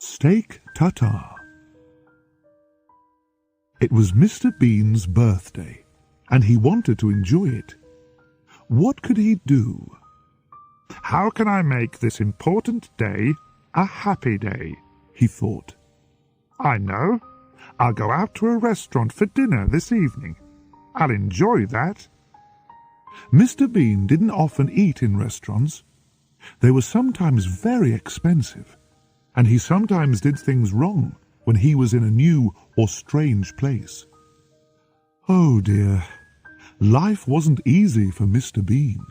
Steak tartare. It was Mr. Bean's birthday, and he wanted to enjoy it. What could he do? How can I make this important day a happy day? He thought. I know. I'll go out to a restaurant for dinner this evening. I'll enjoy that. Mr. Bean didn't often eat in restaurants. They were sometimes very expensive, and he sometimes did things wrong when he was in a new or strange place. Oh dear, life wasn't easy for Mr. Bean.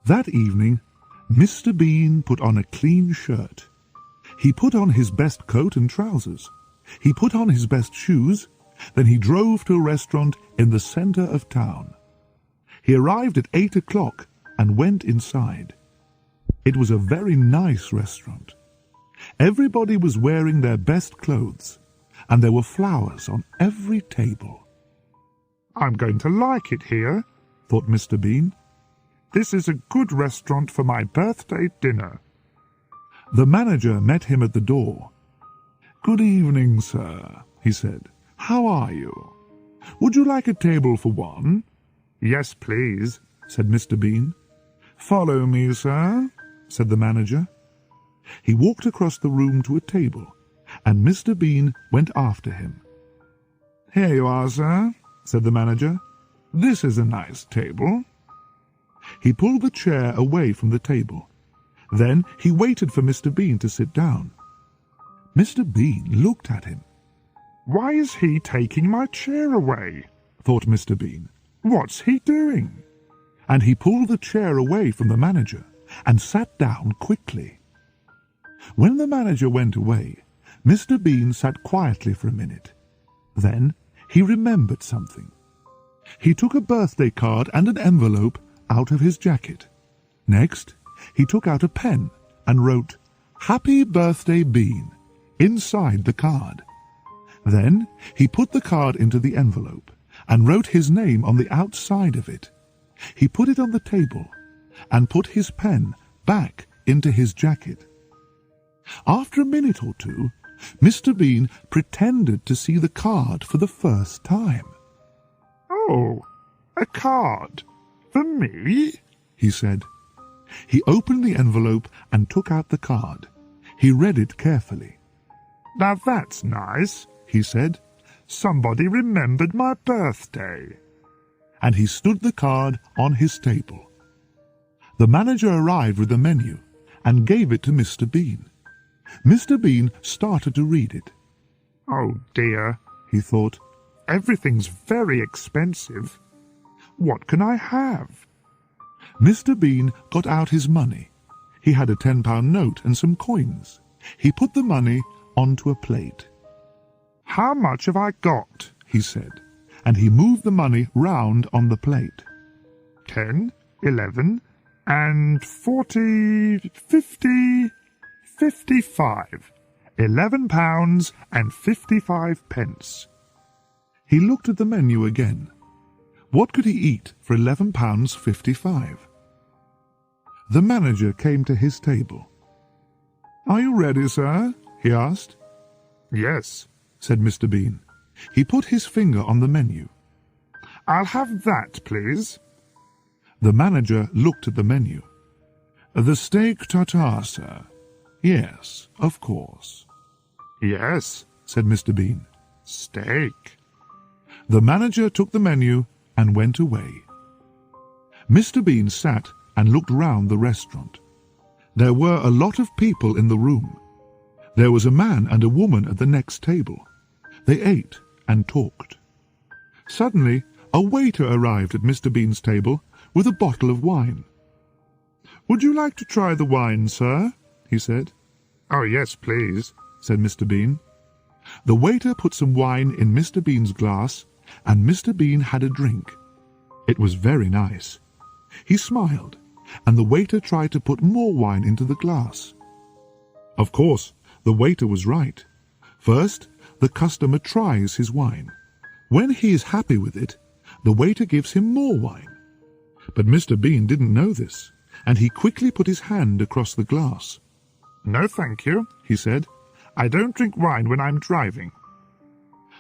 That evening, Mr. Bean put on a clean shirt. He put on his best coat and trousers. He put on his best shoes. Then he drove to a restaurant in the center of town. He arrived at 8 o'clock and went inside. It was a very nice restaurant. Everybody was wearing their best clothes, and there were flowers on every table. I'm going to like it here, thought Mr. Bean. This is a good restaurant for my birthday dinner. The manager met him at the door. Good evening, sir, he said. How are you? Would you like a table for one? Yes, please, said Mr. Bean. Follow me, sir, said the manager. He walked across the room to a table, and Mr. Bean went after him. Here you are, sir, said the manager. This is a nice table. He pulled the chair away from the table. Then he waited for Mr. Bean to sit down. Mr. Bean looked at him. Why is he taking my chair away? Thought Mr. Bean. What's he doing? And he pulled the chair away from the manager and sat down quickly. When the manager went away, Mr. Bean sat quietly for a minute. Then he remembered something. He took a birthday card and an envelope out of his jacket. Next, he took out a pen and wrote, Happy Birthday Bean, inside the card. Then he put the card into the envelope and wrote his name on the outside of it. He put it on the table and put his pen back into his jacket. After a minute or two, Mr. Bean pretended to see the card for the first time. Oh, a card? For me? He said. He opened the envelope and took out the card. He read it carefully. Now that's nice, he said. Somebody remembered my birthday. And he stood the card on his table. The manager arrived with the menu and gave it to Mr. Bean. Mr. Bean started to read it. Oh dear, he thought. Everything's very expensive. What can I have? Mr. Bean got out his money. He had a £10 note and some coins. He put the money onto a plate. How much have I got? He said, and he moved the money round on the plate. 10, 11, and 40, 50, 55. £11 and 55 pence. He looked at the menu again. What could he eat for £11.55? The manager came to his table. Are you ready, sir? He asked. Yes, said Mr. Bean. He put his finger on the menu. I'll have that, please. The manager looked at the menu. The steak tartare, sir. Yes, of course. Yes, said Mr. Bean. Steak. The manager took the menu and went away. Mr. Bean sat and looked round the restaurant. There were a lot of people in the room. There was a man and a woman at the next table. They ate and talked. Suddenly, a waiter arrived at Mr. Bean's table with a bottle of wine. Would you like to try the wine, sir? He said. Oh, yes, please, said Mr. Bean. The waiter put some wine in Mr. Bean's glass, and Mr. Bean had a drink. It was very nice. He smiled, and the waiter tried to put more wine into the glass. Of course, the waiter was right. First, the customer tries his wine. When he is happy with it, the waiter gives him more wine. But Mr. Bean didn't know this, and he quickly put his hand across the glass. "No, thank you," he said. "I don't drink wine when I'm driving."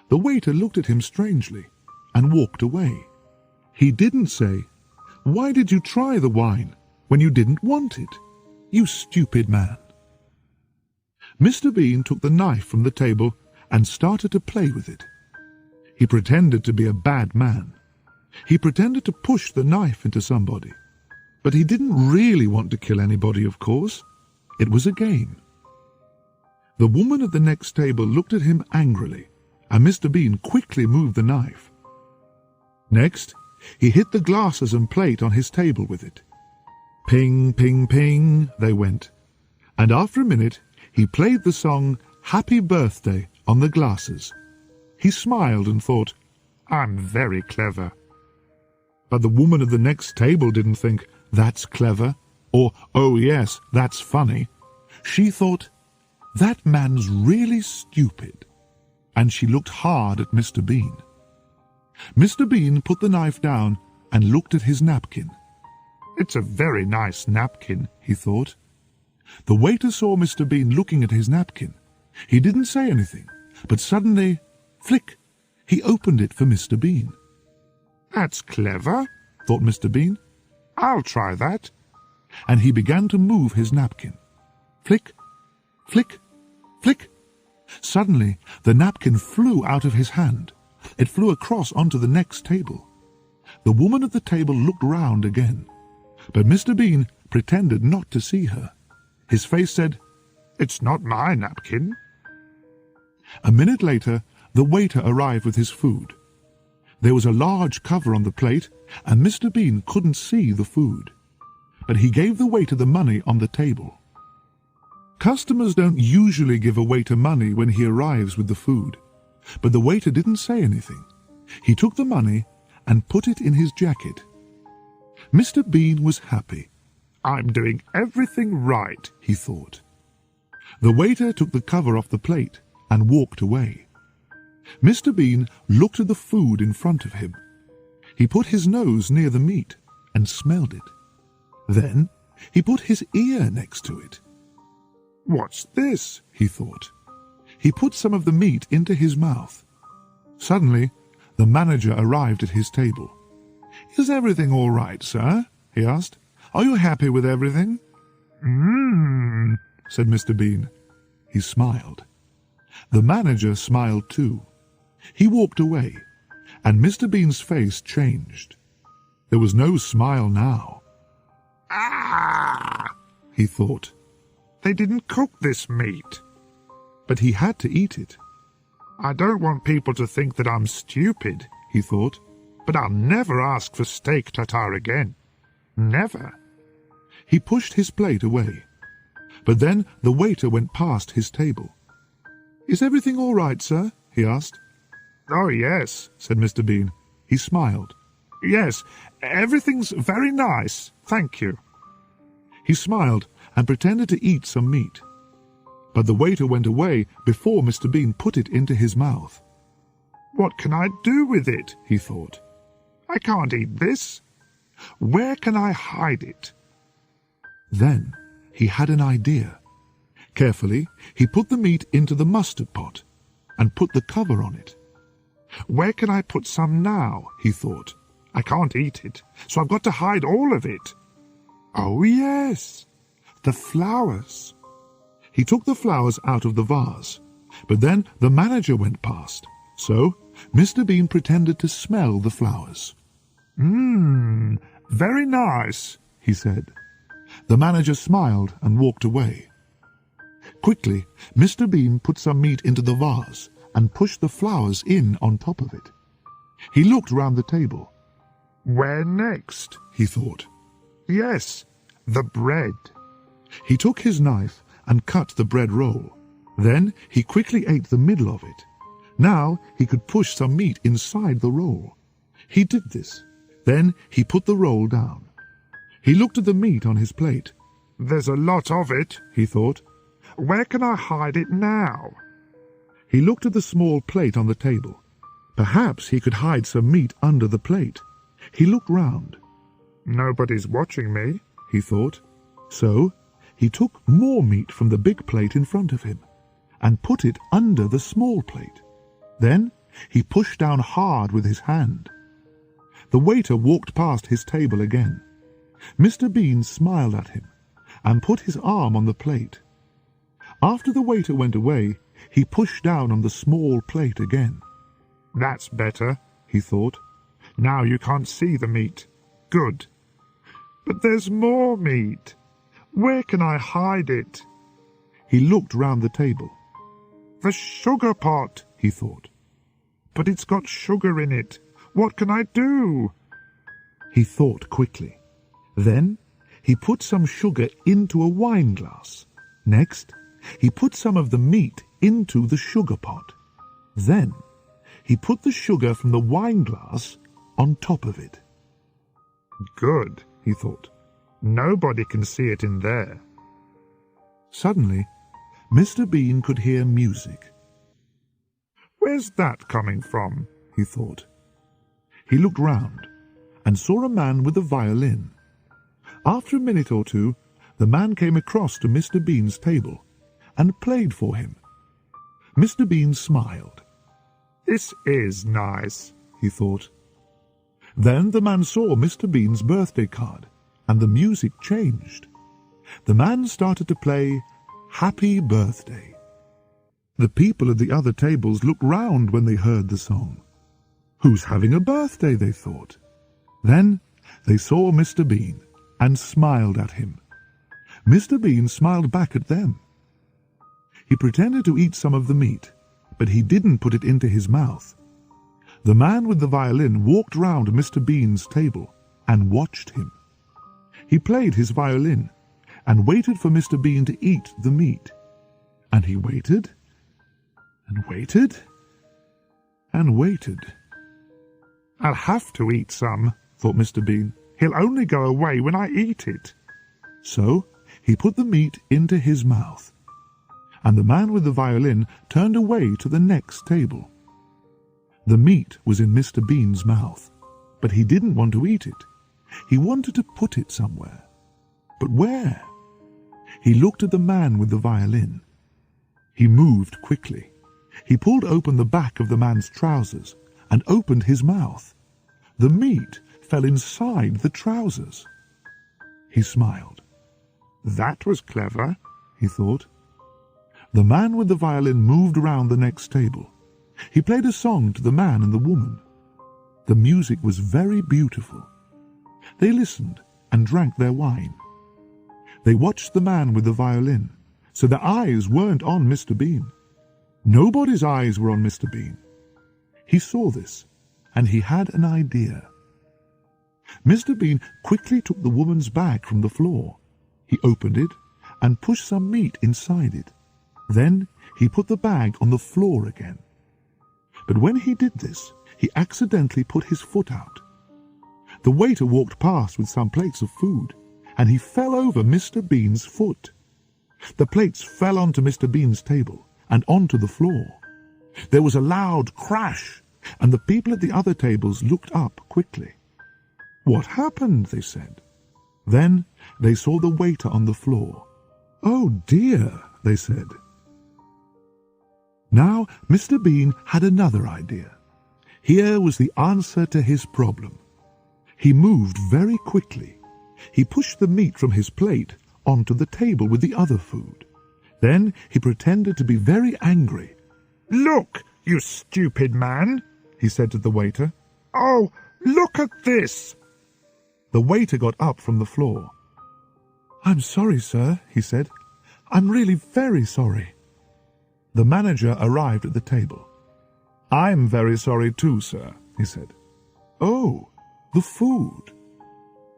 The waiter looked at him strangely and walked away. He didn't say, "Why did you try the wine when you didn't want it? You stupid man." Mr. Bean took the knife from the table and started to play with it. He pretended to be a bad man. He pretended to push the knife into somebody. But he didn't really want to kill anybody, of course. It was a game. The woman at the next table looked at him angrily, and Mr. Bean quickly moved the knife. Next, he hit the glasses and plate on his table with it. Ping, ping, ping, they went. And after a minute, he played the song Happy Birthday on the glasses. He smiled and thought, "I'm very clever." But the woman at the next table didn't think, "That's clever," or "Oh yes, that's funny." She thought, "That man's really stupid." And she looked hard at Mr. Bean. Mr. Bean put the knife down and looked at his napkin. "It's a very nice napkin," he thought. The waiter saw Mr. Bean looking at his napkin. He didn't say anything, but suddenly, flick, he opened it for Mr. Bean. "That's clever," thought Mr. Bean. "I'll try that." And he began to move his napkin. Flick, flick, flick. Suddenly, the napkin flew out of his hand. It flew across onto the next table. The woman at the table looked round again, but Mr. Bean pretended not to see her. His face said, "It's not my napkin." A minute later, the waiter arrived with his food. There was a large cover on the plate, and Mr. Bean couldn't see the food. But he gave the waiter the money on the table. Customers don't usually give a waiter money when he arrives with the food, but the waiter didn't say anything. He took the money and put it in his jacket. Mr. Bean was happy. "I'm doing everything right," he thought. The waiter took the cover off the plate and walked away. Mr. Bean looked at the food in front of him. He put his nose near the meat and smelled it. Then he put his ear next to it. "What's this?" he thought. He put some of the meat into his mouth. Suddenly, the manager arrived at his table. "Is everything all right, sir?" he asked. "Are you happy with everything?" Said Mr. Bean. He smiled. The manager smiled too. He walked away, and Mr. Bean's face changed. There was no smile now. "Ah!" he thought. "They didn't cook this meat." But he had to eat it. "I don't want people to think that I'm stupid," he thought, "but I'll never ask for steak tartare again. Never." He pushed his plate away. But then the waiter went past his table. "Is everything all right, sir?" he asked. "Oh, yes," said Mr. Bean. He smiled. "Yes, everything's very nice, thank you." He smiled and pretended to eat some meat. But the waiter went away before Mr. Bean put it into his mouth. "What can I do with it?" he thought. "I can't eat this. Where can I hide it?" Then he had an idea. Carefully, he put the meat into the mustard pot and put the cover on it. "Where can I put some now?" he thought. "I can't eat it, so I've got to hide all of it. Oh, yes, the flowers." He took the flowers out of the vase, but then the manager went past, so Mr. Bean pretended to smell the flowers. Very nice," he said. The manager smiled and walked away. Quickly, Mr. Bean put some meat into the vase and pushed the flowers in on top of it. He looked round the table. "Where next?" he thought. "Yes, the bread." He took his knife and cut the bread roll. Then he quickly ate the middle of it. Now he could push some meat inside the roll. He did this. Then he put the roll down. He looked at the meat on his plate. "There's a lot of it," he thought. "Where can I hide it now?" He looked at the small plate on the table. Perhaps he could hide some meat under the plate. He looked round. "Nobody's watching me," he thought. So he took more meat from the big plate in front of him and put it under the small plate. Then he pushed down hard with his hand. The waiter walked past his table again. Mr. Bean smiled at him and put his arm on the plate. After the waiter went away, he pushed down on the small plate again. "That's better," he thought. "Now you can't see the meat. Good. But there's more meat. Where can I hide it?" He looked round the table. "The sugar pot," he thought. "But it's got sugar in it. What can I do?" He thought quickly. Then he put some sugar into a wine glass. Next, he put some of the meat into the sugar pot. Then he put the sugar from the wine glass on top of it. "Good," he thought. "Nobody can see it in there." Suddenly, Mr. Bean could hear music. "Where's that coming from?" he thought. He looked round and saw a man with a violin. After a minute or two, the man came across to Mr. Bean's table and played for him. Mr. Bean smiled. "This is nice," he thought. Then the man saw Mr. Bean's birthday card, and the music changed. The man started to play Happy Birthday. The people at the other tables looked round when they heard the song. Who's having a birthday, they thought. Then they saw Mr. Bean and smiled at him. Mr. Bean smiled back at them. He pretended to eat some of the meat, but he didn't put it into his mouth. The man with the violin walked round Mr. Bean's table and watched him. He played his violin and waited for Mr. Bean to eat the meat. And he waited and waited and waited. "I'll have to eat some," thought Mr. Bean. "He'll only go away when I eat it." So he put the meat into his mouth, and the man with the violin turned away to the next table. The meat was in Mr. Bean's mouth, but he didn't want to eat it. He wanted to put it somewhere. But where? He looked at the man with the violin. He moved quickly. He pulled open the back of the man's trousers and opened his mouth. The meat fell inside the trousers. He smiled. "That was clever," he thought. The man with the violin moved around the next table. He played a song to the man and the woman. The music was very beautiful. They listened and drank their wine. They watched the man with the violin, so their eyes weren't on Mr. Bean. Nobody's eyes were on Mr. Bean. He saw this, and he had an idea. Mr. Bean quickly took the woman's bag from the floor. He opened it and pushed some meat inside it. Then he put the bag on the floor again. But when he did this, he accidentally put his foot out. The waiter walked past with some plates of food, and he fell over Mr. Bean's foot. The plates fell onto Mr. Bean's table and onto the floor. There was a loud crash, and the people at the other tables looked up quickly. "What happened?" they said. Then they saw the waiter on the floor. "Oh dear," they said. Now Mr. Bean had another idea. Here was the answer to his problem. He moved very quickly. He pushed the meat from his plate onto the table with the other food. Then he pretended to be very angry. "Look, you stupid man," he said to the waiter. "Oh, look at this." The waiter got up from the floor. "I'm sorry, sir," he said. "I'm really very sorry." The manager arrived at the table. "I'm very sorry too, sir," he said. "Oh, the food."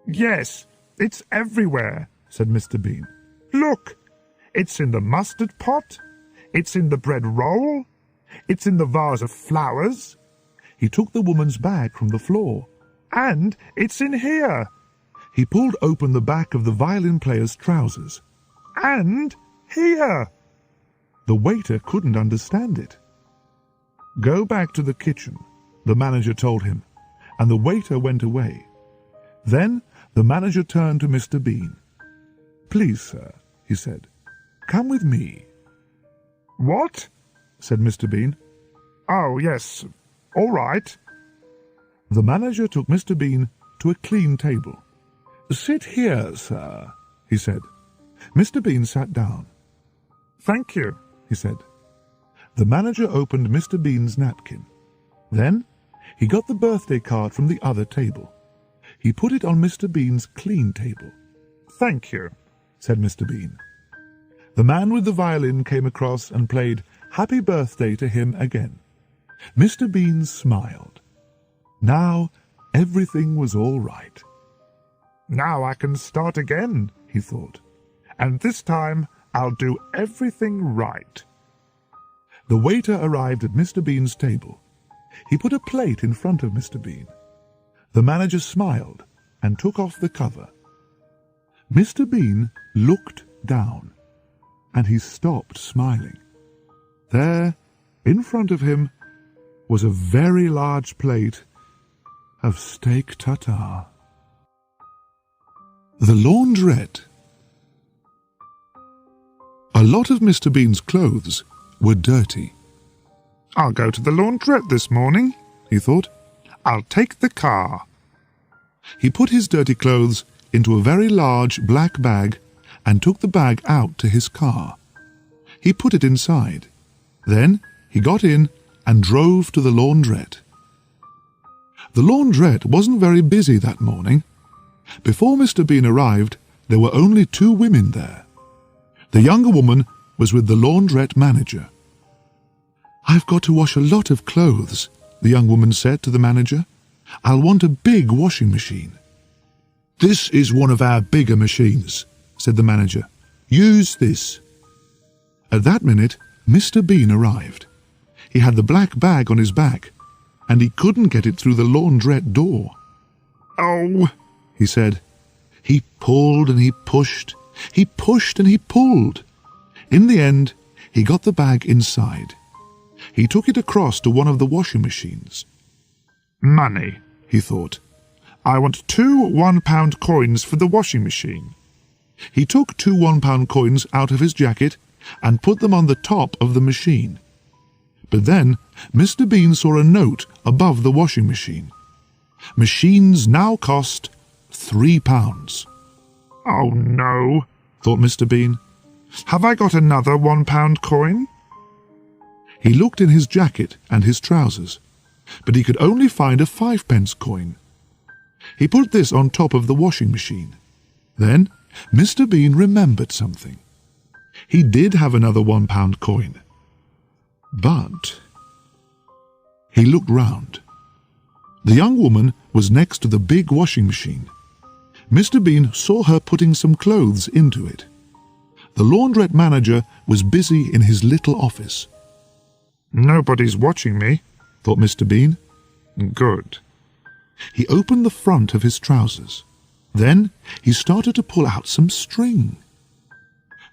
"Yes, it's everywhere," said Mr. Bean. "Look, it's in the mustard pot, it's in the bread roll, it's in the vase of flowers." He took the woman's bag from the floor. "And it's in here." He pulled open the back of the violin player's trousers. "And here." The waiter couldn't understand it. "Go back to the kitchen," the manager told him, and the waiter went away. Then the manager turned to Mr. Bean. "Please, sir," he he said. "Come with me." "What?" said Mr. Bean. "Oh, yes, all right." The manager took Mr. Bean to a clean table. "Sit here, sir," he said. Mr. Bean sat down. "Thank you," he said. The manager opened Mr. Bean's napkin. Then he got the birthday card from the other table. He put it on Mr. Bean's clean table. "Thank you," said Mr. Bean. The man with the violin came across and played Happy Birthday to him again. Mr. Bean smiled. Now everything was all right. "Now I can start again," he thought. "and this time I'll do everything right." The waiter arrived at Mr. Bean's table. He put a plate in front of Mr. Bean. The manager smiled and took off the cover. Mr. Bean looked down, and he stopped smiling. There, in front of him, was a very large plate of steak tartare. The laundrette. A lot of Mr. Bean's clothes were dirty. "I'll go to the laundrette this morning," he thought. "I'll take the car." He put his dirty clothes into a very large black bag and took the bag out to his car. He put it inside. Then he got in and drove to the laundrette. The laundrette wasn't very busy that morning. Before Mr. Bean arrived, there were only 2 women there. The younger woman was with the laundrette manager. "I've got to wash a lot of clothes," the young woman said to the manager. "I'll want a big washing machine." "This is one of our bigger machines," said the manager. "Use this." At that minute, Mr. Bean arrived. He had the black bag on his back, and he couldn't get it through the laundrette door. "Oh," he said. He pulled and he pushed. He pushed and he pulled. In the end, he got the bag inside. He took it across to one of the washing machines. "Money," he thought. "I want 2 one-pound coins for the washing machine." He took 2 one-pound coins out of his jacket and put them on the top of the machine. But then Mr. Bean saw a note above the washing machine. Machines now cost £3. "Oh no," thought Mr. Bean. "Have I got another one-pound coin?" He looked in his jacket and his trousers, but he could only find a 5-pence coin. He put this on top of the washing machine. Then Mr. Bean remembered something. He did have another 1-pound coin. But he looked round. The young woman was next to the big washing machine. Mr. Bean saw her putting some clothes into it. The laundrette manager was busy in his little office. "Nobody's watching me," thought Mr. Bean. "Good." He opened the front of his trousers. Then he started to pull out some string.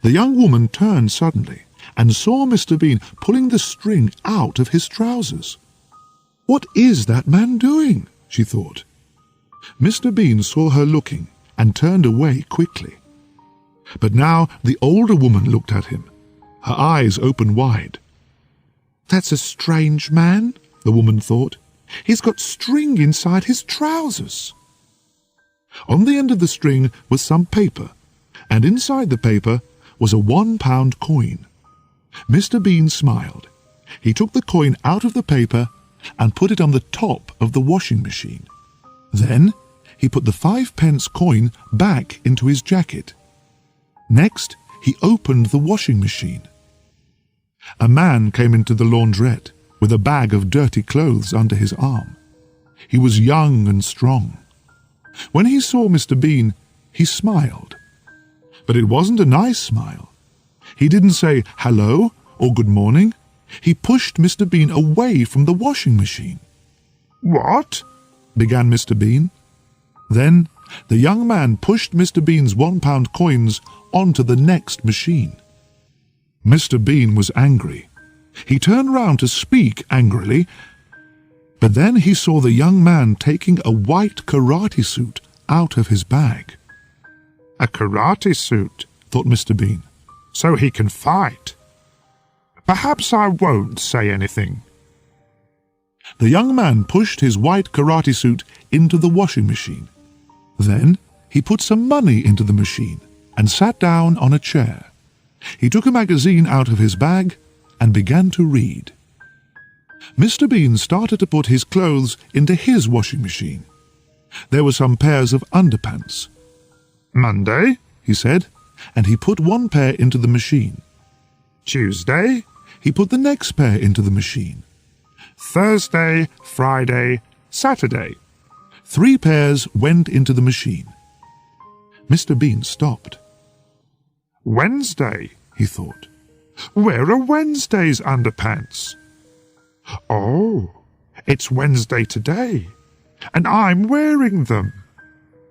The young woman turned suddenly and saw Mr. Bean pulling the string out of his trousers. "What is that man doing?" she thought. Mr. Bean saw her looking and turned away quickly. But now the older woman looked at him. Her eyes opened wide. "That's a strange man," the woman thought. "He's got string inside his trousers." On the end of the string was some paper, and inside the paper was a 1-pound coin. Mr. Bean smiled. He took the coin out of the paper and put it on the top of the washing machine. Then he put the 5-pence coin back into his jacket. Next, he opened the washing machine. A man came into the laundrette with a bag of dirty clothes under his arm. He was young and strong. When he saw Mr. Bean, he smiled. But it wasn't a nice smile. He didn't say hello or good morning. He pushed Mr. Bean away from the washing machine. "What?" began Mr. Bean. Then the young man pushed Mr. Bean's 1-pound coins onto the next machine. Mr. Bean was angry. He turned round to speak angrily, but then he saw the young man taking a white karate suit out of his bag. "A karate suit," thought Mr. Bean. so he can fight. Perhaps I won't say anything. The young man pushed his white karate suit into the washing machine. Then he put some money into the machine and sat down on a chair. He took a magazine out of his bag and began to read. Mr. Bean started to put his clothes into his washing machine. There were some pairs of underpants. Monday, he said, and he put one pair into the machine. Tuesday, he put the next pair into the machine. Thursday, Friday, Saturday. 3 pairs went into the machine. Mr. Bean stopped. Wednesday, he thought. Where are Wednesday's underpants? Oh, it's Wednesday today, and I'm wearing them.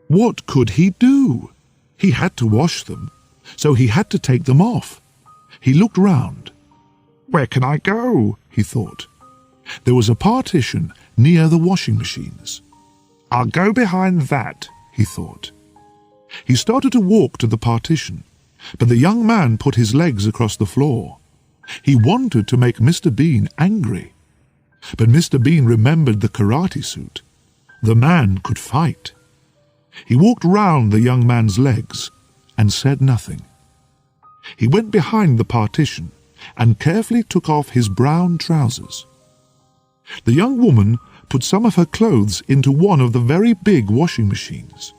What could he do? He had to wash them, so he had to take them off. He looked round. Where can I go? He thought. There was a partition near the washing machines. I'll go behind that, he thought. He started to walk to the partition, but the young man put his legs across the floor. He wanted to make Mr. Bean angry, but Mr. Bean remembered the karate suit. The man could fight. He walked round the young man's legs and said nothing. He went behind the partition and carefully took off his brown trousers. The young woman put some of her clothes into one of the very big washing machines.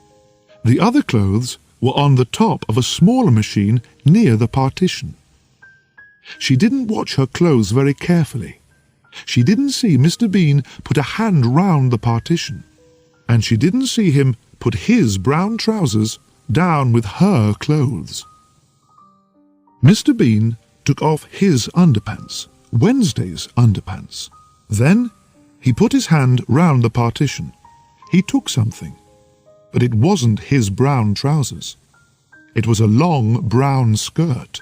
The other clothes were on the top of a smaller machine near the partition. She didn't watch her clothes very carefully. She didn't see Mr. Bean put a hand round the partition, and she didn't see him put his brown trousers down with her clothes. Mr. Bean took off his underpants, Wednesday's underpants. Then he put his hand round the partition. He took something, but it wasn't his brown trousers. It was a long brown skirt.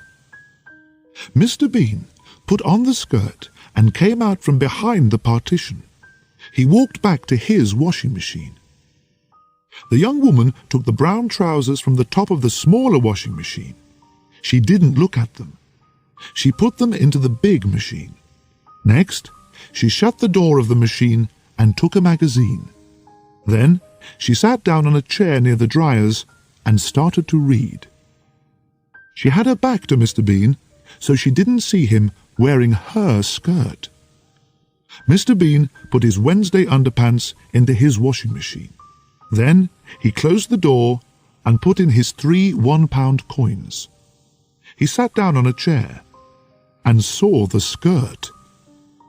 Mr. Bean put on the skirt and came out from behind the partition. He walked back to his washing machine. The young woman took the brown trousers from the top of the smaller washing machine. She didn't look at them. She put them into the big machine. Next, she shut the door of the machine and took a magazine. Then she sat down on a chair near the dryers and started to read. She had her back to Mr. Bean, so she didn't see him wearing her skirt. Mr. Bean put his Wednesday underpants into his washing machine. Then he closed the door and put in his 3 one-pound coins. He sat down on a chair and saw the skirt.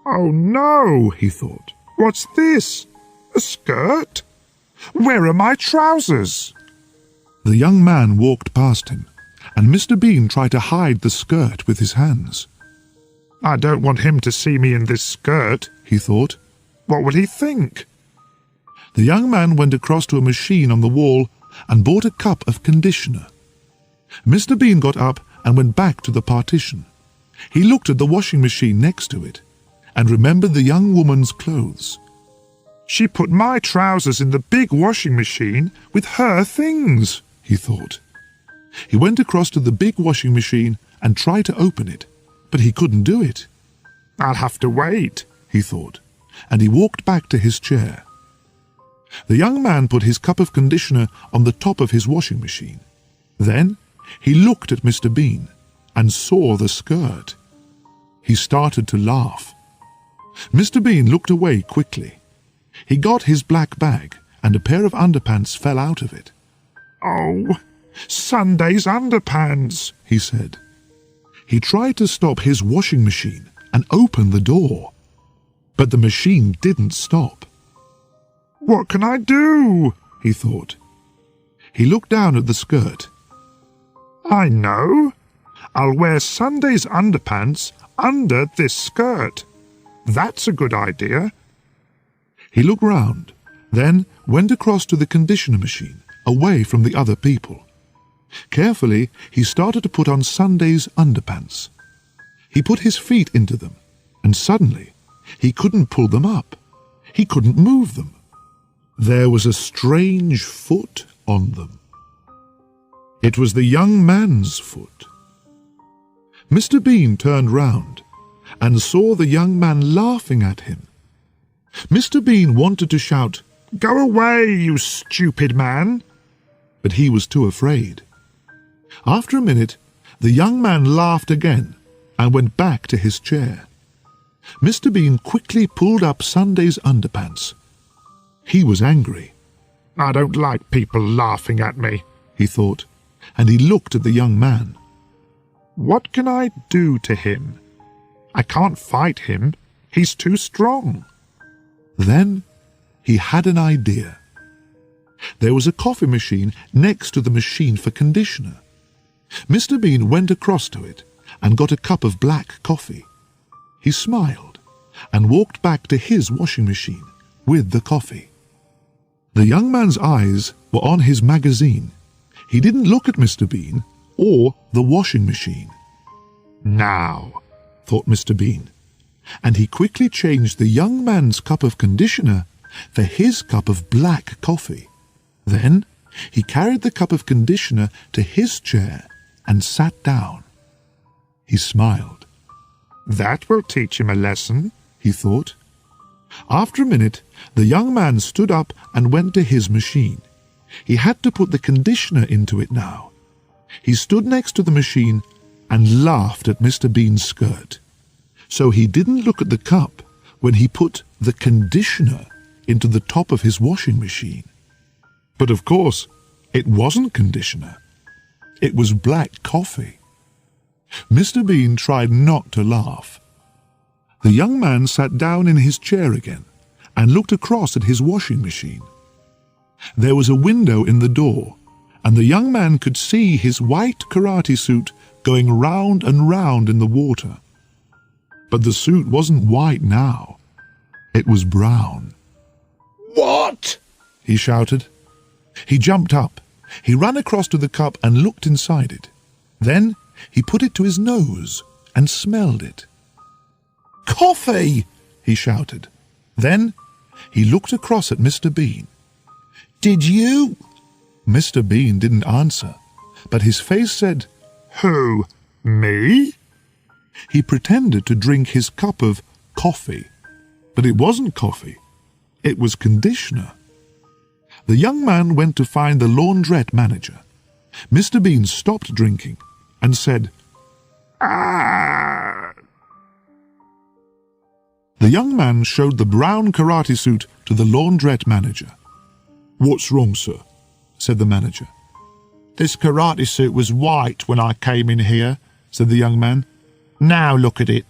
Oh no, he thought. What's this? A skirt? Where are my trousers? The young man walked past him, and Mr. Bean tried to hide the skirt with his hands. I don't want him to see me in this skirt, he thought. What would he think? The young man went across to a machine on the wall and bought a cup of conditioner. Mr. Bean got up and went back to the partition. He looked at the washing machine next to it and remembered the young woman's clothes. She put my trousers in the big washing machine with her things, he thought. He went across to the big washing machine and tried to open it, but he couldn't do it. I'll have to wait, he thought, and he walked back to his chair. The young man put his cup of conditioner on the top of his washing machine. Then he looked at Mr. Bean and saw the skirt. He started to laugh. Mr. Bean looked away quickly. He got his black bag, and a pair of underpants fell out of it. Oh, Sunday's underpants, he said. He tried to stop his washing machine and open the door, but the machine didn't stop. What can I do? He thought. He looked down at the skirt. I know. I'll wear Sunday's underpants under this skirt. That's a good idea. He looked round, then went across to the conditioner machine, away from the other people. Carefully, he started to put on Sunday's underpants. He put his feet into them, and suddenly he couldn't pull them up. He couldn't move them. There was a strange foot on them. It was the young man's foot. Mr. Bean turned round and saw the young man laughing at him. Mr. Bean wanted to shout, "Go away, you stupid man!" but he was too afraid. After a minute, the young man laughed again and went back to his chair. Mr. Bean quickly pulled up Sunday's underpants. He was angry. "I don't like people laughing at me," he thought, and he looked at the young man. "What can I do to him? I can't fight him. He's too strong." Then he had an idea. There was a coffee machine next to the machine for conditioner. Mr. Bean went across to it and got a cup of black coffee. He smiled and walked back to his washing machine with the coffee. The young man's eyes were on his magazine. He didn't look at Mr. Bean or the washing machine. "Now," thought Mr. Bean, and he quickly changed the young man's cup of conditioner for his cup of black coffee. Then he carried the cup of conditioner to his chair and sat down. He smiled. "That will teach him a lesson," he thought. After a minute, the young man stood up and went to his machine. He had to put the conditioner into it now. He stood next to the machine and laughed at Mr. Bean's skirt. So he didn't look at the cup when he put the conditioner into the top of his washing machine. But of course, it wasn't conditioner. It was black coffee. Mr. Bean tried not to laugh. The young man sat down in his chair again and looked across at his washing machine. There was a window in the door, and the young man could see his white karate suit going round and round in the water. But the suit wasn't white now. It was brown. "What?" he shouted. He jumped up. He ran across to the cup and looked inside it. Then he put it to his nose and smelled it. "Coffee!" he shouted. Then he looked across at Mr. Bean. "Did you?" Mr. Bean didn't answer, but his face said, "Who? Me?" He pretended to drink his cup of coffee, but it wasn't coffee. It was conditioner. The young man went to find the laundrette manager. Mr. Bean stopped drinking and said, "Ah!" The young man showed the brown karate suit to the laundrette manager. "What's wrong, sir?" said the manager. "This karate suit was white when I came in here," said the young man. "Now look at it."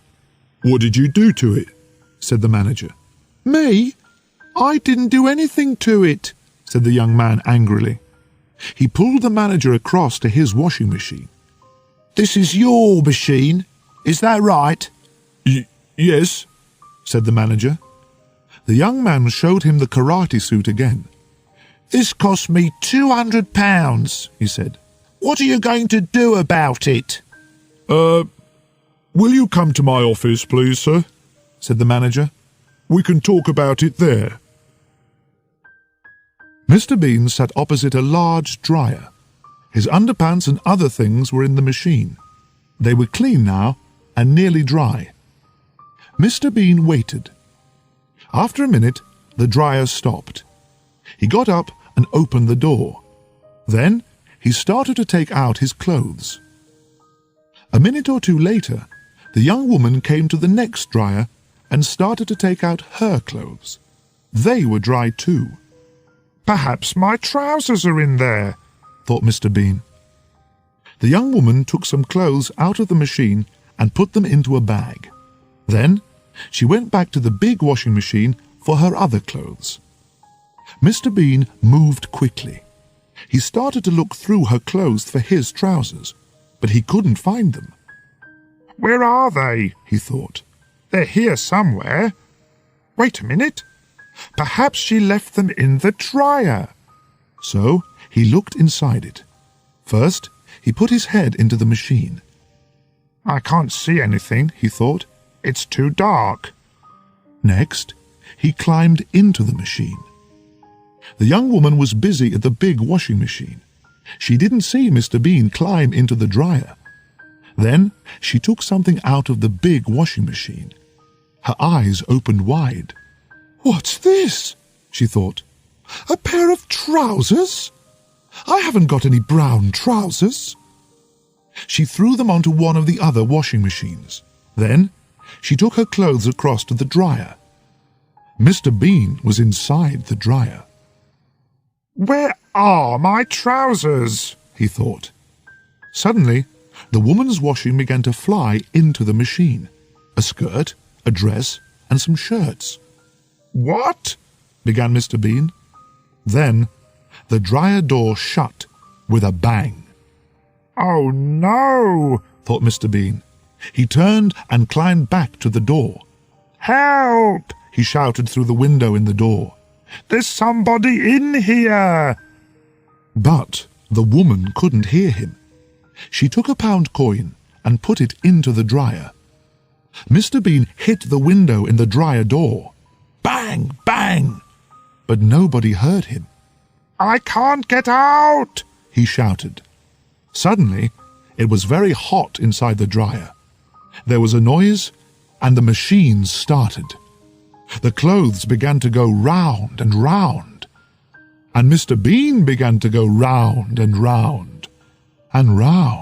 "What did you do to it?" said the manager. "Me? I didn't do anything to it," said the young man angrily. He pulled the manager across to his washing machine. "This is your machine, is that right?" Yes, said the manager. The young man showed him the karate suit again. "This cost me £200, he said. "What are you going to do about it?" Will you come to my office, please, sir?" said the manager. "We can talk about it there." Mr. Bean sat opposite a large dryer. His underpants and other things were in the machine. They were clean now and nearly dry. Mr. Bean waited. After a minute, the dryer stopped. He got up and opened the door. Then he started to take out his clothes. A minute or two later, the young woman came to the next dryer and started to take out her clothes. They were dry too. "Perhaps my trousers are in there," thought Mr. Bean. The young woman took some clothes out of the machine and put them into a bag. Then she went back to the big washing machine for her other clothes. Mr. Bean moved quickly. He started to look through her clothes for his trousers, but he couldn't find them. "Where are they?" he thought. "They're here somewhere. Wait a minute. Perhaps she left them in the dryer." So he looked inside it. First, he put his head into the machine. "I can't see anything," he thought. "It's too dark." Next, he climbed into the machine. The young woman was busy at the big washing machine. She didn't see Mr. Bean climb into the dryer. Then she took something out of the big washing machine. Her eyes opened wide. "What's this?" she thought. "A pair of trousers? I haven't got any brown trousers." She threw them onto one of the other washing machines. Then she took her clothes across to the dryer. Mr. Bean was inside the dryer. "Where are my trousers?" he thought. Suddenly, the woman's washing began to fly into the machine. A skirt, a dress, and some shirts. "What?" began Mr. Bean. Then the dryer door shut with a bang. "Oh no!" thought Mr. Bean. He turned and climbed back to the door. "Help!" he shouted through the window in the door. "There's somebody in here!" But the woman couldn't hear him. She took a pound coin and put it into the dryer. Mr. Bean hit the window in the dryer door. Bang! Bang! But nobody heard him. "I can't get out!" he shouted. Suddenly, it was very hot inside the dryer. There was a noise, and the machine started. The clothes began to go round and round, and Mr. Bean began to go round and round and round.